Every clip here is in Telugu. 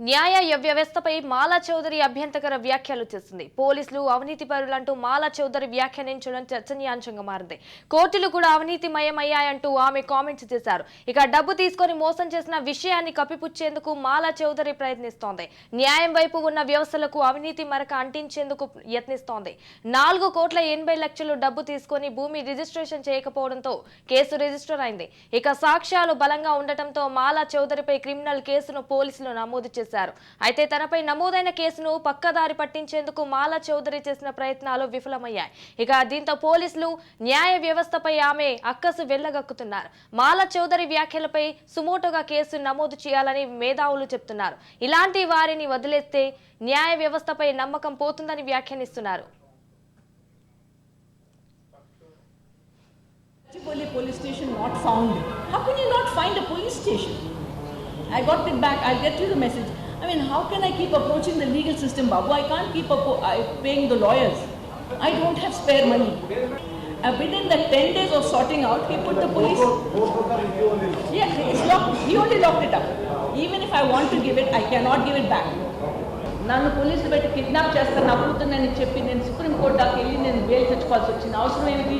న్యాయ వ్యవస్థపై మాలా చౌదరి అభ్యంతకర వ్యాఖ్యలు చేసింది. పోలీసులు అవినీతి పరులంటూ మాలా చౌదరి వ్యాఖ్యానించడం చర్చనీయాంశంగా మారింది. కోర్టులు కూడా అవినీతిమయమయ్యాయంటూ ఆమె కామెంట్స్ చేశారు. ఇక డబ్బు తీసుకొని మోసం చేసిన విషయాన్ని కప్పిపుచ్చేందుకు మాలా చౌదరి ప్రయత్నిస్తోంది. న్యాయం వైపు ఉన్న వ్యవస్థలకు అవినీతి మరక అంటించేందుకు యత్నిస్తోంది. 4,80,00,000 డబ్బు తీసుకొని భూమి రిజిస్ట్రేషన్ చేయకపోవడంతో కేసు రిజిస్టర్ అయింది. ఇక సాక్ష్యాలు బలంగా ఉండటంతో మాలా చౌదరిపై క్రిమినల్ కేసును పోలీసులు నమోదు చేశారు. అయితే తనపై నమోదైన కేసును పక్కదారి పట్టించేందుకు మాలా చౌదరి చేసిన ప్రయత్నాలు విఫలమయ్యాయి. ఇక దీంతో పోలీసులు న్యాయ వ్యవస్థపై ఆమె అక్కసు వెళ్లగక్కుతున్నారు. మాలా చౌదరి వ్యాఖ్యలపై సుమోటోగా కేసు నమోదు చేయాలని మేధావులు చెప్తున్నారు. ఇలాంటి వారిని వదిలేస్తే న్యాయ వ్యవస్థపై నమ్మకం పోతుందని వ్యాఖ్యానిస్తున్నారు. Police station not found. How can you not find a police station? I got it back. I'll get you the message. I mean, how can I keep approaching the legal system, Babu? I can't keep paying the lawyers. I don't have spare money. Within the 10 days of sorting out, he put the police. Yeah, it's locked. He only locked it up. Even if I want to give it, I cannot give it back. నన్ను పోలీసులు పెట్టి కిడ్నాప్ చేస్తాను నవ్వుతున్నానని చెప్పి నేను సుప్రీంకోర్టు దాకా వెళ్ళి నేను బెయిల్ తెచ్చుకోవాల్సి వచ్చింది. అవసరం ఏమిటి?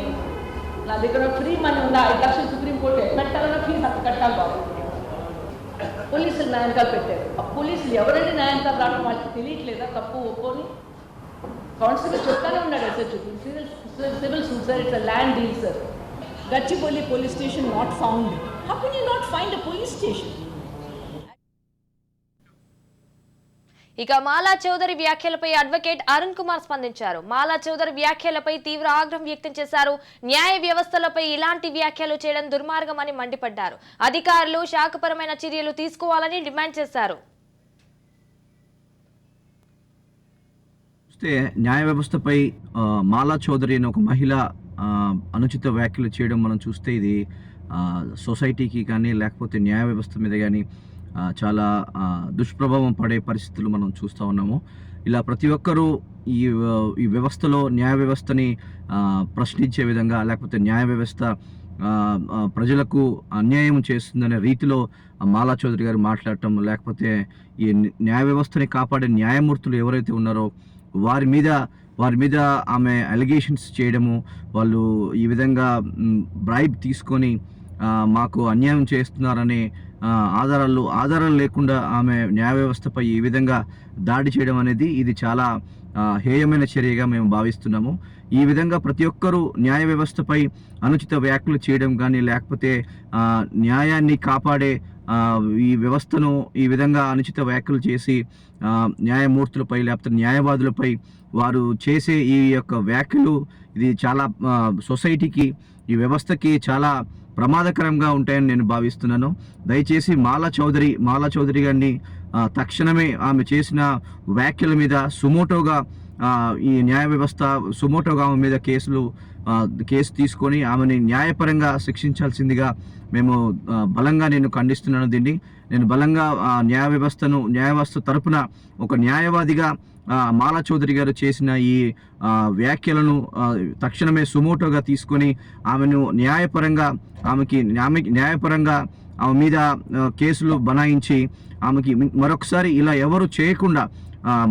నా దగ్గర ఫ్రీ మనీ ఉందా? 5 లక్షలు సుప్రీంకోర్టు కట్టాలన్నా ఫీజు అంత కట్టాలి బాబు. పోలీసులు న్యాయంకాలు పెట్టారు. ఆ పోలీసులు ఎవరైనా న్యాయంకాలు రావడం వాళ్ళకి తెలియట్లేదా? తప్పు ఒప్పుకొని కానిస్టేబుల్ చెప్తానే ఉన్నాడు. Civil suit sir, it's land deal sir. Gachibowli police station not found. How can you not find a police station? ఇక మాలా చౌదరి వ్యాఖ్యలపై అడ్వకేట్ అరుణ్ కుమార్ స్పందించారు. మాలా చౌదరి వ్యాఖ్యలపై తీవ్ర ఆగ్రహం వ్యక్తం చేశారు. న్యాయ వ్యవస్థలపై ఇలాంటి వ్యాఖ్యలు చేయడం దుర్మార్గమని మండిపడ్డారు. అధికారులు శాఖపరమైన చర్యలు తీసుకోవాలని డిమాండ్ చేశారు. న్యాయ వ్యవస్థపై మాలా చౌదరి అనే ఒక మహిళ అనుచిత వ్యాఖ్యలు చేయడం మనం చూస్తే ఇది సొసైటీకి కానీ లేకపోతే న్యాయ వ్యవస్థ మీద కానీ చాలా దుష్ప్రభావం పడే పరిస్థితులు మనం చూస్తూ ఉన్నాము. ఇలా ప్రతి ఒక్కరూ ఈ వ్యవస్థలో న్యాయ వ్యవస్థని ప్రశ్నించే విధంగా లేకపోతే న్యాయ వ్యవస్థ ప్రజలకు అన్యాయం చేస్తుందనే రీతిలో మాలా చౌదరి గారు మాట్లాడటం, లేకపోతే ఈ న్యాయ వ్యవస్థని కాపాడే న్యాయమూర్తులు ఎవరైతే ఉన్నారో వారి మీద ఆమె అలిగేషన్స్ చేయడము, వాళ్ళు ఈ విధంగా బ్రైబ్ తీసుకొని మాకు అన్యాయం చేస్తున్నారనే ఆధారాలు లేకుండా ఆమె న్యాయ వ్యవస్థపై ఈ విధంగా దాడి చేయడం అనేది ఇది చాలా హేయమైన చర్యగా మేము భావిస్తున్నాము. ఈ విధంగా ప్రతి ఒక్కరూ న్యాయ వ్యవస్థపై అనుచిత వ్యాఖ్యలు చేయడం కానీ లేకపోతే న్యాయాన్ని కాపాడే ఈ వ్యవస్థను ఈ విధంగా అనుచిత వ్యాఖ్యలు చేసి న్యాయమూర్తులపై లేకపోతే న్యాయవాదులపై వారు చేసే ఈ యొక్క వ్యాఖ్యలు ఇది చాలా సొసైటీకి, ఈ వ్యవస్థకి చాలా ప్రమాదకరంగా ఉంటాయని నేను భావిస్తున్నాను. దయచేసి మాలా చౌదరి గారిని తక్షణమే ఆమె చేసిన వ్యాఖ్యల మీద సుమోటోగా ఈ న్యాయ వ్యవస్థ సుమోటోగా ఆమె మీద కేసు తీసుకొని ఆమెని న్యాయపరంగా శిక్షించాల్సిందిగా మేము బలంగా నేను ఖండిస్తున్నాను. దీన్ని నేను బలంగా న్యాయ వ్యవస్థ తరపున ఒక న్యాయవాదిగా మాలా చౌదరి గారు చేసిన ఈ వ్యాఖ్యలను తక్షణమే సుమోటోగా తీసుకొని ఆమెను న్యాయపరంగా ఆమె మీద కేసులు బనాయించి ఆమెకి మరొకసారి ఇలా ఎవరు చేయకుండా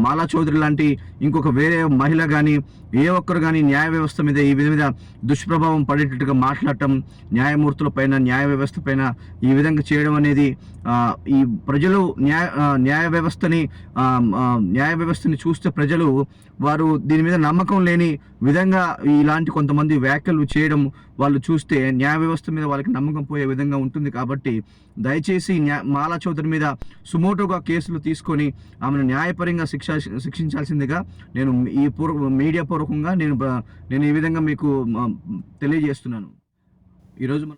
మాలా చౌదరి లాంటి ఇంకొక వేరే మహిళ కానీ ఏ ఒక్కరు కానీ న్యాయ వ్యవస్థ మీద ఈ విధంగా దుష్ప్రభావం పడేటట్టుగా మాట్లాడటం, న్యాయమూర్తులపైన న్యాయ వ్యవస్థ పైన ఈ విధంగా చేయడం అనేది ఈ ప్రజలు న్యాయ వ్యవస్థని చూస్తే ప్రజలు వారు దీని మీద నమ్మకం లేని విధంగా ఇలాంటి కొంతమంది వ్యాఖ్యలు చేయడం వాళ్ళు చూస్తే న్యాయ వ్యవస్థ మీద వాళ్ళకి నమ్మకం పోయే విధంగా ఉంటుంది. కాబట్టి దయచేసి మాలా చౌదరి మీద సుమోటోగా కేసులు తీసుకొని ఆమెను న్యాయపరంగా శిక్షించాల్సిందిగా నేను ఈ మీడియా పూర్వకంగా నేను ఈ విధంగా మీకు తెలియజేస్తున్నాను. ఈరోజు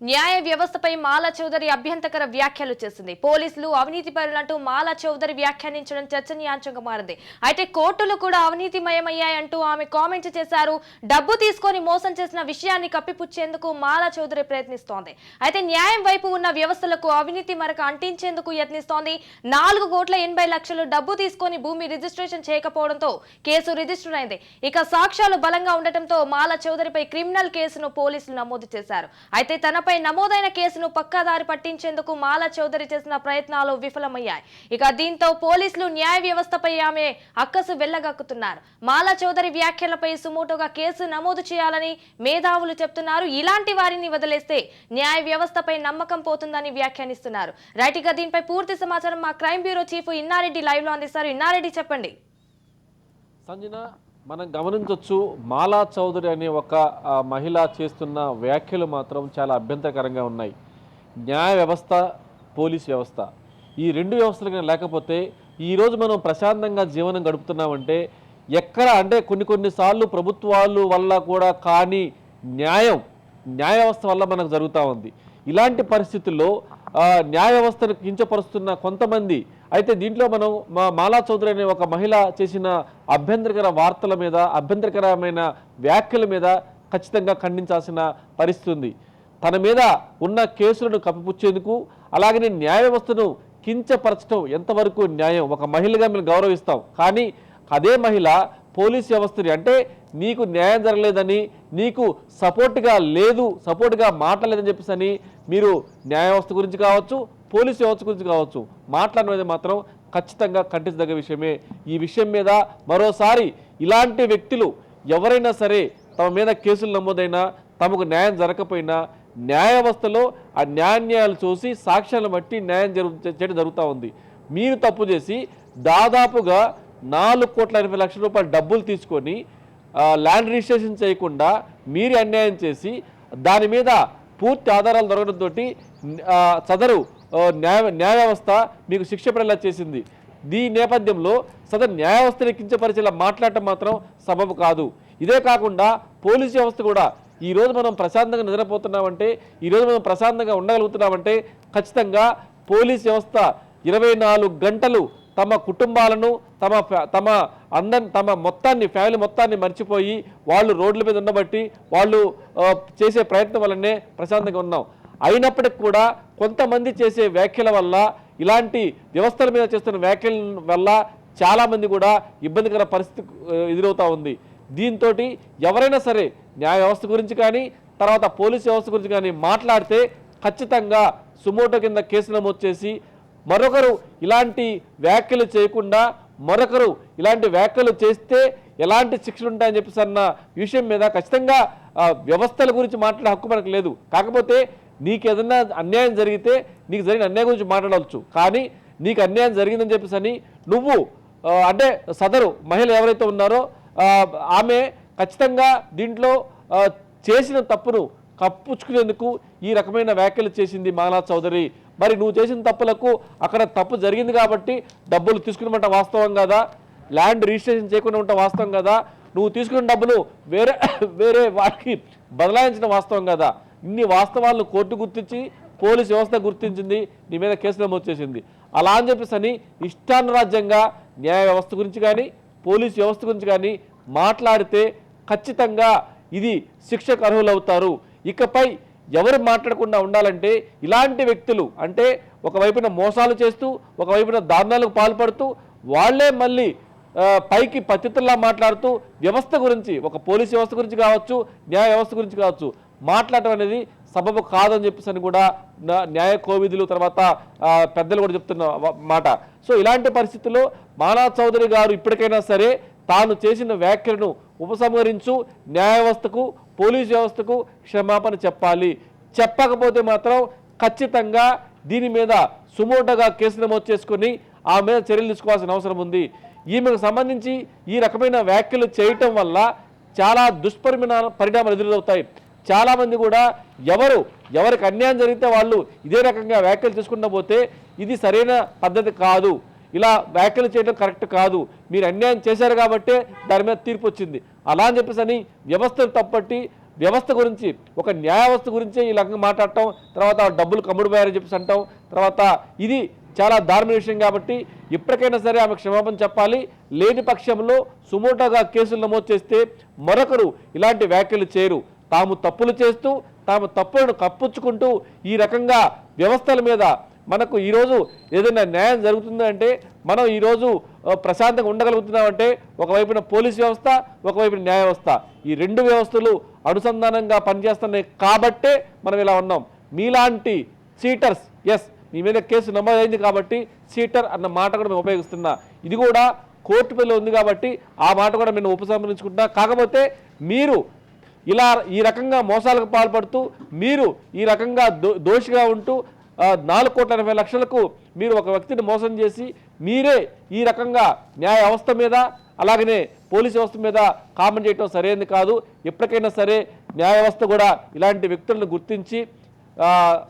న్యాయ వ్యవస్థపై మాలా చౌదరి అభ్యంతకర వ్యాఖ్యలు చేసింది. పోలీసులు అవినీతి పరులంటూ మాలా చౌదరి వ్యాఖ్యానించడం చర్చనీయాంశంగా మారింది. అయితే కోర్టులు కూడా అవినీతిమయమయ్యాయంటూ ఆమె కామెంట్స్ చేశారు. డబ్బు తీసుకొని మోసం చేసిన విషయాన్ని కప్పిపుచ్చేందుకు మాలా చౌదరి ప్రయత్నిస్తోంది. అయితే న్యాయం వైపు ఉన్న వ్యవస్థలకు అవినీతి మరక అంటించేందుకు యత్నిస్తోంది. 4,80,00,000 డబ్బు తీసుకొని భూమి రిజిస్ట్రేషన్ చేయకపోవడంతో కేసు రిజిస్టర్ అయింది. ఇక సాక్ష్యాలు బలంగా ఉండటంతో మాలా చౌదరిపై క్రిమినల్ కేసును పోలీసులు నమోదు చేశారు. అయితే తనపై ఆమెపై నమోదైన కేసును పక్కాదారి పట్టించేందుకు మాలా చౌదరి చేసిన ప్రయత్నాలు విఫలమయ్యాయి. ఇక దీంతో పోలీసులు న్యాయ వ్యవస్థపై ఆమె అక్కసు వెళ్లగక్కుతున్నారు. మాలా చౌదరి వ్యాఖ్యలపై సుమోటోగా కేసు నమోదు చేయాలని మేధావులు చెప్తున్నారు. ఇలాంటి వారిని వదిలేస్తే న్యాయ వ్యవస్థపై నమ్మకం పోతుందని వ్యాఖ్యానిస్తున్నారు. రైట్, ఇక దీనిపై పూర్తి సమాచారం మా crime bureau chief Inna Reddy live లో అందిస్తారు. ఇన్నారెడ్డి, చెప్పండి. సంజన, మనం గమనించవచ్చు, మాలా చౌదరి అనే ఒక మహిళ చేస్తున్న వ్యాఖ్యలు మాత్రం చాలా అభ్యంతరకరంగా ఉన్నాయి. న్యాయ వ్యవస్థ, పోలీస్ వ్యవస్థ, ఈ రెండు వ్యవస్థలు లేకపోతే ఈరోజు మనం ప్రశాంతంగా జీవనం గడుపుతున్నామంటే ఎక్కడ అంటే కొన్నిసార్లు ప్రభుత్వాలు వల్ల కూడా కానీ న్యాయ వ్యవస్థ వల్ల మనకు జరుగుతూ ఉంది. ఇలాంటి పరిస్థితుల్లో న్యాయ వ్యవస్థను కించపరుస్తున్న కొంతమంది అయితే దీంట్లో మనం మాలా చౌదరి అనే ఒక మహిళ చేసిన అభ్యంతరకర వార్తల మీద, అభ్యంతరకరమైన వ్యాఖ్యల మీద ఖచ్చితంగా ఖండించాల్సిన పరిస్థితి ఉంది. తన మీద ఉన్న కేసులను కప్పిపుచ్చేందుకు, అలాగనే న్యాయ వ్యవస్థను కించపరచడం ఎంతవరకు న్యాయం? ఒక మహిళగా మేము గౌరవిస్తాం, కానీ అదే మహిళ పోలీస్ వ్యవస్థని అంటే నీకు న్యాయం జరగలేదని, నీకు సపోర్ట్గా మాట్లాడలేదని చెప్పేసి మీరు న్యాయ వ్యవస్థ గురించి కావచ్చు, పోలీస్ వ్యవస్థ గురించి కావచ్చు మాట్లాడడం మాత్రం ఖచ్చితంగా ఖండించదగ్గ విషయమే. ఈ విషయం మీద మరోసారి ఇలాంటి వ్యక్తులు ఎవరైనా సరే తమ మీద కేసులు నమోదైనా, తమకు న్యాయం జరగకపోయినా న్యాయ వ్యవస్థలో ఆ న్యాయాలు చూసి సాక్ష్యాలను బట్టి న్యాయం చేయడం జరుగుతూ ఉంది. మీరు తప్పు చేసి దాదాపుగా 4,80,00,000 రూపాయల డబ్బులు తీసుకొని ల్యాండ్ రిజిస్ట్రేషన్ చేయకుండా మీరు అన్యాయం చేసి దాని మీద పూర్తి ఆధారాలు దొరకడంతో సదరు న్యాయ వ్యవస్థ మీకు శిక్ష పడేలా చేసింది. ఈ నేపథ్యంలో సదరు న్యాయ వ్యవస్థని కించపరిచేలా మాట్లాడటం మాత్రం సబబు కాదు. ఇదే కాకుండా పోలీస్ వ్యవస్థ కూడా ఈరోజు మనం ప్రశాంతంగా నిద్రపోతున్నామంటే, ఈరోజు మనం ప్రశాంతంగా ఉండగలుగుతున్నామంటే ఖచ్చితంగా పోలీస్ వ్యవస్థ 24 గంటలు తమ కుటుంబాలను, తమ ఫ్యామిలీ మొత్తాన్ని మర్చిపోయి వాళ్ళు రోడ్ల మీద ఉండబట్టి వాళ్ళు చేసే ప్రయత్నం వల్లనే ప్రశాంతంగా ఉన్నాం. అయినప్పటికీ కూడా కొంతమంది చేసే వ్యాఖ్యల వల్ల, ఇలాంటి వ్యవస్థల మీద చేస్తున్న వ్యాఖ్యల వల్ల చాలామంది కూడా ఇబ్బందికర పరిస్థితి ఎదురవుతూ ఉంది. దీంతో ఎవరైనా సరే న్యాయ వ్యవస్థ గురించి కానీ, తర్వాత పోలీస్ వ్యవస్థ గురించి కానీ మాట్లాడితే ఖచ్చితంగా సుమోటో కింద కేసు నమోదు చేసి, మరొకరు ఇలాంటి వ్యాఖ్యలు చేయకుండా మరొకరు ఇలాంటి వ్యాఖ్యలు చేస్తే ఎలాంటి శిక్షలు ఉంటాయని చెప్పేసి అన్న విషయం మీద ఖచ్చితంగా వ్యవస్థల గురించి మాట్లాడే హక్కు మనకు లేదు. కాకపోతే నీకు ఏదన్నా అన్యాయం జరిగితే నీకు జరిగిన అన్యాయం గురించి మాట్లాడవచ్చు, కానీ నీకు అన్యాయం జరిగిందని చెప్పేసి నువ్వు అంటే సదరు మహిళ ఎవరైతే ఉన్నారో ఆమె ఖచ్చితంగా దీంట్లో చేసిన తప్పును కప్పుచ్చుకునేందుకు ఈ రకమైన వ్యాఖ్యలు చేసింది మాలా చౌదరి. మరి నువ్వు చేసిన తప్పులకు అక్కడ తప్పు జరిగింది కాబట్టి డబ్బులు తీసుకున్నమాట వాస్తవం కదా, ల్యాండ్ రిజిస్ట్రేషన్ చేయకుండా ఉంటా వాస్తవం కదా, నువ్వు తీసుకున్న డబ్బులు వేరే వారికి బదలాయించిన వాస్తవం కదా. ఇన్ని వాస్తవాలను కోర్టు గుర్తించి, పోలీస్ వ్యవస్థ గుర్తించింది, నీ మీద కేసు నమోదు చేసింది. అలా అని చెప్పేసి ఇష్టానురాజ్యంగా న్యాయ వ్యవస్థ గురించి కానీ, పోలీస్ వ్యవస్థ గురించి కానీ మాట్లాడితే ఖచ్చితంగా ఇది శిక్షకు అర్హులవుతారు. ఇకపై ఎవరు మాట్లాడకుండా ఉండాలంటే ఇలాంటి వ్యక్తులు అంటే ఒకవైపున మోసాలు చేస్తూ, ఒకవైపున దారుణాలకు పాల్పడుతూ, వాళ్లే మళ్ళీ పైకి పతితుల్లా మాట్లాడుతూ వ్యవస్థ గురించి, ఒక పోలీస్ వ్యవస్థ గురించి కావచ్చు, న్యాయ వ్యవస్థ గురించి కావచ్చు మాట్లాడటం అనేది సబబు కాదని చెప్పేసి కూడా న్యాయ కోవిధులు తర్వాత పెద్దలు కూడా చెప్తున్న మాట. సో ఇలాంటి పరిస్థితుల్లో మాలా చౌదరి గారు ఇప్పటికైనా సరే తాను చేసిన వ్యాఖ్యలను ఉపసంహరించు, న్యాయ వ్యవస్థకు, పోలీస్ వ్యవస్థకు క్షమాపణ చెప్పాలి. చెప్పకపోతే మాత్రం ఖచ్చితంగా దీని మీద సుమోటోగా కేసు నమోదు చేసుకుని ఆ మీద చర్యలు తీసుకోవాల్సిన అవసరం ఉంది. ఈమెకు సంబంధించి ఈ రకమైన వ్యాఖ్యలు చేయటం వల్ల చాలా పరిణామాలు ఎదురవుతాయి. చాలామంది కూడా ఎవరికి అన్యాయం జరిగితే వాళ్ళు ఇదే రకంగా వ్యాఖ్యలు చేసుకుంటూ పోతే ఇది సరైన పద్ధతి కాదు, ఇలా వ్యాఖ్యలు చేయడం కరెక్ట్ కాదు, మీరు అన్యాయం చేశారు కాబట్టే దాని మీద తీర్పు వచ్చింది అలా అని చెప్పేసి వ్యవస్థను తప్పట్టి వ్యవస్థ గురించి, ఒక న్యాయ వ్యవస్థ గురించే ఈ రకంగా మాట్లాడటం, తర్వాత డబ్బులు కమ్ముడు పోయారని చెప్పేసి అంటాం, తర్వాత ఇది చాలా దారుణ విషయం. కాబట్టి ఇప్పటికైనా సరే ఆమె క్షమాపణ చెప్పాలి. లేని పక్షంలో సుమోటోగా కేసులు నమోదు చేస్తే మరొకరు ఇలాంటి వ్యాఖ్యలు చేయరు. తాము తప్పులు చేస్తూ, తాము తప్పులను కప్పుచ్చుకుంటూ ఈ రకంగా వ్యవస్థల మీద మనకు ఈరోజు ఏదైనా న్యాయం జరుగుతుందంటే, మనం ఈరోజు ప్రశాంతంగా ఉండగలుగుతున్నామంటే ఒకవైపున పోలీస్ వ్యవస్థ, ఒకవైపున న్యాయ వ్యవస్థ, ఈ రెండు వ్యవస్థలు అనుసంధానంగా పనిచేస్తున్నాయి కాబట్టే మనం ఇలా ఉన్నాం. మీలాంటి చీటర్స్, ఎస్ మీ మీద కేసు నమోదైంది కాబట్టి చీటర్ అన్న మాట కూడా మేము ఉపయోగిస్తున్నా, ఇది కూడా కోర్టు పరిధిలో ఉంది కాబట్టి ఆ మాట కూడా మేము ఉపసంహరించుకుంటున్నా. కాకపోతే మీరు ఇలా ఈ రకంగా మోసాలకు పాల్పడుతూ మీరు ఈ రకంగా దోషిగా ఉంటూ 4,80,00,000కు మీరు ఒక వ్యక్తిని మోసం చేసి మీరే ఈ రకంగా న్యాయ వ్యవస్థ మీద అలాగనే పోలీస్ వ్యవస్థ మీద కామెంట్ చేయడం సరైనది కాదు. ఎప్పటికైనా సరే న్యాయ వ్యవస్థ కూడా ఇలాంటి వ్యక్తులను గుర్తించి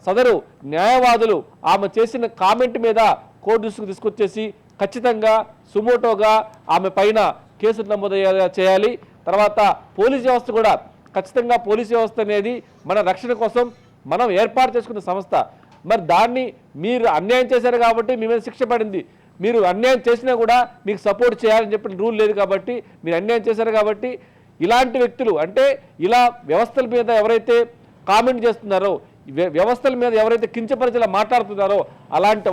సదరు న్యాయవాదులు ఆమె చేసిన కామెంట్ మీద కోర్టు దృష్టికి తీసుకొచ్చేసి ఖచ్చితంగా సుమోటోగా ఆమె పైన కేసులు నమోదు చేయాలి. తర్వాత పోలీస్ వ్యవస్థ కూడా ఖచ్చితంగా పోలీస్ వ్యవస్థ అనేది మన రక్షణ కోసం మనం ఏర్పాటు చేసుకున్న సంస్థ. మరి దాన్ని మీరు అన్యాయం చేశారు కాబట్టి మీ మీద శిక్ష పడింది. మీరు అన్యాయం చేసినా కూడా మీకు సపోర్ట్ చేయాలని చెప్పిన రూల్ లేదు కాబట్టి మీరు అన్యాయం చేశారు కాబట్టి ఇలాంటి వ్యక్తులు అంటే ఇలా వ్యవస్థల మీద ఎవరైతే కామెంట్ చేస్తున్నారో, వ్యవస్థల మీద ఎవరైతే కించపరిచేలా మాట్లాడుతున్నారో అలాంటి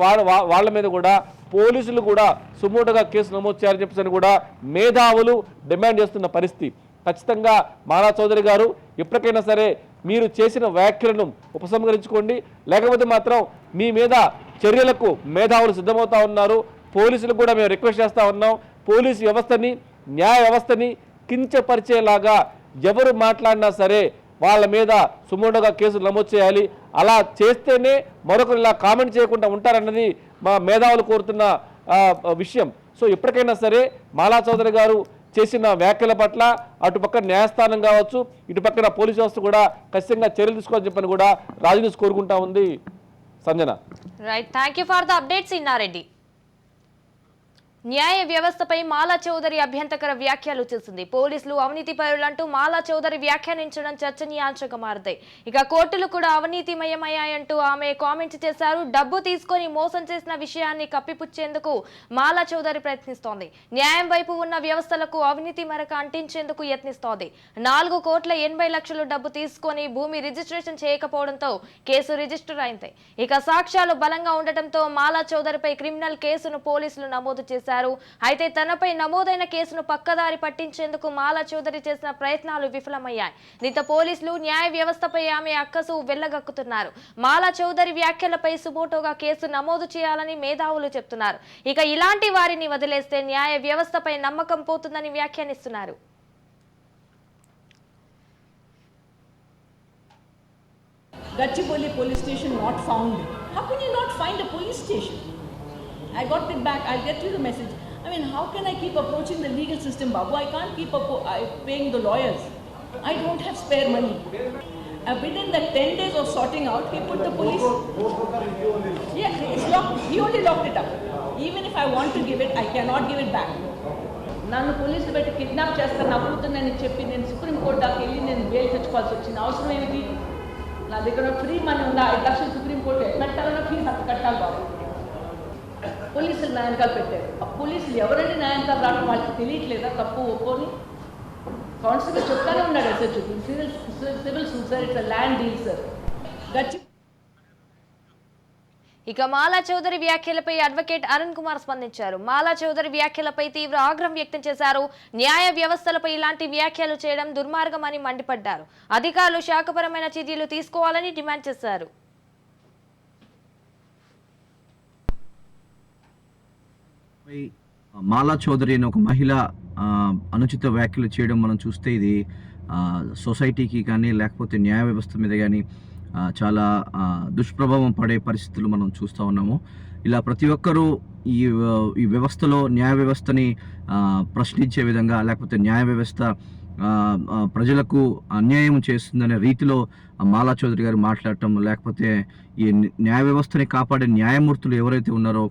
వాళ్ళ మీద కూడా పోలీసులు కూడా సుమోటోగా కేసు నమోదు చేయాలని చెప్పేసి కూడా మేధావులు డిమాండ్ చేస్తున్న పరిస్థితి. ఖచ్చితంగా మాలా చౌదరి గారు ఎప్పటికైనా సరే మీరు చేసిన వ్యాఖ్యలను ఉపసంహరించుకోండి, లేకపోతే మాత్రం మీ మీద చర్యలకు మేధావులు సిద్ధమవుతా ఉన్నారు. పోలీసులకు కూడా మేము రిక్వెస్ట్ చేస్తూ ఉన్నాం, పోలీసు వ్యవస్థని న్యాయ వ్యవస్థని కించపరిచేలాగా ఎవరు మాట్లాడినా సరే వాళ్ళ మీద సుమోటోగా కేసులు నమోదు చేయాలి. అలా చేస్తేనే మరొకరు ఇలా కామెంట్ చేయకుండా ఉంటారన్నది మా మేధావులు కోరుతున్న విషయం. సో ఎప్పటికైనా సరే మాలా చౌదరి గారు చేసిన వ్యాఖ్యల పట్ల అటుపక్క న్యాయస్థానం కావచ్చు, ఇటుపక్కన పోలీస్ వ్యవస్థ కూడా ఖచ్చితంగా చర్యలు తీసుకోవాలని చెప్పని కూడా రాజు న్యూస్ కోరుకుంటా ఉంది. Sanjana. Right, thank you for the updates Inna Reddy. న్యాయ వ్యవస్థపై మాలా చౌదరి అభ్యంతకర వ్యాఖ్యలు చేసింది. పోలీసులు అవినీతి పరులంటూ మాలా చౌదరి వ్యాఖ్యానించడం చర్చనీయాంశంగా మారుతాయి. ఇక కోర్టులు కూడా అవినీతిమయమయ్యాయంటూ ఆమె కామెంట్స్ చేశారు. డబ్బు తీసుకొని మోసం చేసిన విషయాన్ని కప్పిపుచ్చేందుకు మాలా చౌదరి ప్రయత్నిస్తోంది. న్యాయం వైపు ఉన్న వ్యవస్థలకు అవినీతి మరక అంటించేందుకు యత్నిస్తోంది. 4,80,00,000 డబ్బు తీసుకొని భూమి రిజిస్ట్రేషన్ చేయకపోవడంతో కేసు రిజిస్టర్ అయింది. ఇక సాక్ష్యాలు బలంగా ఉండటంతో మాలా చౌదరిపై క్రిమినల్ కేసును పోలీసులు నమోదు చేశారు. అయితే తనపై నమోదైన కేసును పక్కదారి పట్టించేందుకు మాలా చౌదరి చేసిన ప్రయత్నాలు విఫలమయ్యాయి. దీంతో పోలీసులు న్యాయ వ్యవస్థపై ఆమె అక్కసు వెళ్లగక్కుతున్నారు. మాలా చౌదరి వ్యాఖ్యలపై సుమోటోగా కేసు నమోదు చేయాలని మేధావులు చెప్తున్నారు. ఇక ఇలాంటి వారిని వదిలేస్తే న్యాయ వ్యవస్థపై నమ్మకం పోతుందని వ్యాఖ్యానిస్తున్నారు. Gachibowli police station not found. How can you not find a police station? I got it back. I'll get you the message. I mean, how can I keep approaching the legal system, Babu? I can't keep paying the lawyers. I don't have spare money. Within the 10 days of sorting out, he put the police. Yeah, it's locked. He only locked it up. Even if I want to give it, I cannot give it back. నన్ను పోలీసులు పెట్టి కిడ్నాప్ చేస్తాను, నా కూతురుని చెప్పి నేను సుప్రీంకోర్టు దాకా వెళ్ళి నేను బెయిల్ తెచ్చుకోవాల్సి వచ్చింది. అవసరం ఏమిటి? నా దగ్గర ఫ్రీ మనీ ఉందా? 5 లక్షలు సుప్రీంకోర్టు కట్టాలన్నా ఫీజు అంత కట్టాలి బాబు. పోలీసులు న్యాయంకాలు పెట్టారు. ఆ పోలీసులు ఎవరైనా న్యాయంకాలు రావడం వాళ్ళకి తెలియట్లేదా? తప్పు ఒప్పుకొని కానిస్టేబుల్ చెప్తానే ఉన్నాడు SH civil suicide, it's land deal sir. ఇక మాలా చౌదరి వ్యాఖ్యలపై అడ్వకేట్ అరుణ్ కుమార్ స్పందించారు. మాలా చౌదరి వ్యాఖ్యలపై తీవ్ర ఆగ్రహం వ్యక్తం చేశారు. న్యాయ వ్యవస్థలపై ఇలాంటి వ్యాఖ్యలు చేయడం దుర్మార్గమని మండిపడ్డారు. అధికారులు శాఖపరమైన చర్యలు తీసుకోవాలని డిమాండ్ చేశారు. మాలా చౌదరి అనే ఒక మహిళ అనుచిత వ్యాఖ్యలు చేయడం మనం చూస్తే ఇది సొసైటీకి కానీ లేకపోతే న్యాయ వ్యవస్థ మీద కానీ చాలా దుష్ప్రభావం పడే పరిస్థితులు మనం చూస్తూ ఉన్నాము. ఇలా ప్రతి ఒక్కరూ ఈ వ్యవస్థలో న్యాయ వ్యవస్థని ప్రశ్నించే విధంగా లేకపోతే న్యాయ వ్యవస్థ ప్రజలకు అన్యాయం చేస్తుందనే రీతిలో మాలా చౌదరి గారు మాట్లాడటం, లేకపోతే ఈ న్యాయ వ్యవస్థని కాపాడే న్యాయమూర్తులు ఎవరైతే ఉన్నారో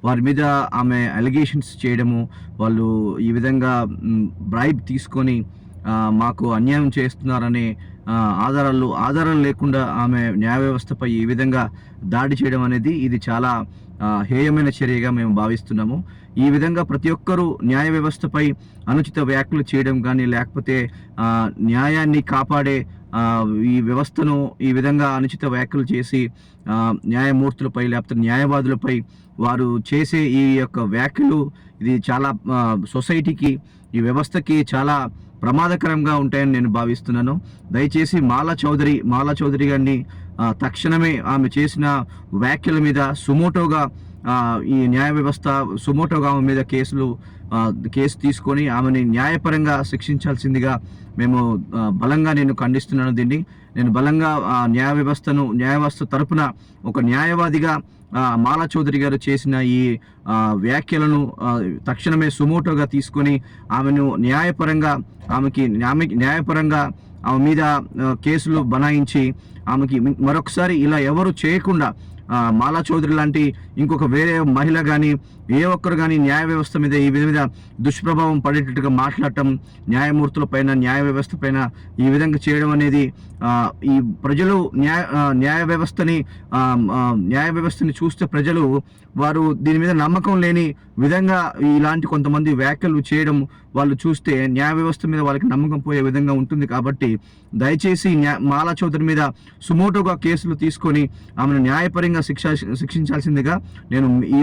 వారి మీద ఆమె అలిగేషన్స్ చేయడము, వాళ్ళు ఈ విధంగా బ్రైబ్ తీసుకొని మాకు అన్యాయం చేస్తున్నారనే ఆధారాలు లేకుండా ఆమె న్యాయ వ్యవస్థపై ఈ విధంగా దాడి చేయడం అనేది ఇది చాలా హేయమైన చర్యగా మేము భావిస్తున్నాము. ఈ విధంగా ప్రతి ఒక్కరూ న్యాయ వ్యవస్థపై అనుచిత వ్యాఖ్యలు చేయడం కానీ లేకపోతే న్యాయాన్ని కాపాడే ఈ వ్యవస్థను ఈ విధంగా అనుచిత వ్యాఖ్యలు చేసి న్యాయమూర్తులపై లేకపోతే న్యాయవాదులపై వారు చేసే ఈ యొక్క వ్యాఖ్యలు ఇది చాలా సొసైటీకి ఈ వ్యవస్థకి చాలా ప్రమాదకరంగా ఉంటాయని నేను భావిస్తున్నాను. దయచేసి మాలా చౌదరి గారిని తక్షణమే ఆమె చేసిన వ్యాఖ్యల మీద సుమోటోగా ఈ న్యాయ వ్యవస్థ సుమోటోగా ఆమె మీద కేసు తీసుకొని ఆమెని న్యాయపరంగా శిక్షించాల్సిందిగా మేము బలంగా నేను ఖండిస్తున్నాను. దీన్ని నేను బలంగా న్యాయ వ్యవస్థ తరపున ఒక న్యాయవాదిగా మాలా చౌదరి గారు చేసిన ఈ వ్యాఖ్యలను తక్షణమే సుమోటోగా తీసుకొని ఆమెను న్యాయపరంగా ఆమె మీద కేసులు బనాయించి ఆమెకి మరొకసారి ఇలా ఎవరు చేయకుండా మాలా చౌదరి లాంటి ఇంకొక వేరే మహిళ కానీ ఏ ఒక్కరు కానీ న్యాయ వ్యవస్థ మీద ఈ విధంగా దుష్ప్రభావం పడేటట్టుగా మాట్లాడటం, న్యాయమూర్తుల పైన న్యాయ వ్యవస్థ పైన ఈ విధంగా చేయడం అనేది ఈ ప్రజలు న్యాయ వ్యవస్థని చూస్తే ప్రజలు వారు దీని మీద నమ్మకం లేని విధంగా ఇలాంటి కొంతమంది వ్యాఖ్యలు చేయడం వాళ్ళు చూస్తే న్యాయ వ్యవస్థ మీద వాళ్ళకి నమ్మకం పోయే విధంగా ఉంటుంది. కాబట్టి దయచేసి మాలా చౌదరి మీద సుమోటోగా కేసులు తీసుకొని ఆమెను న్యాయపరంగా శిక్షించాల్సిందిగా నేను ఈ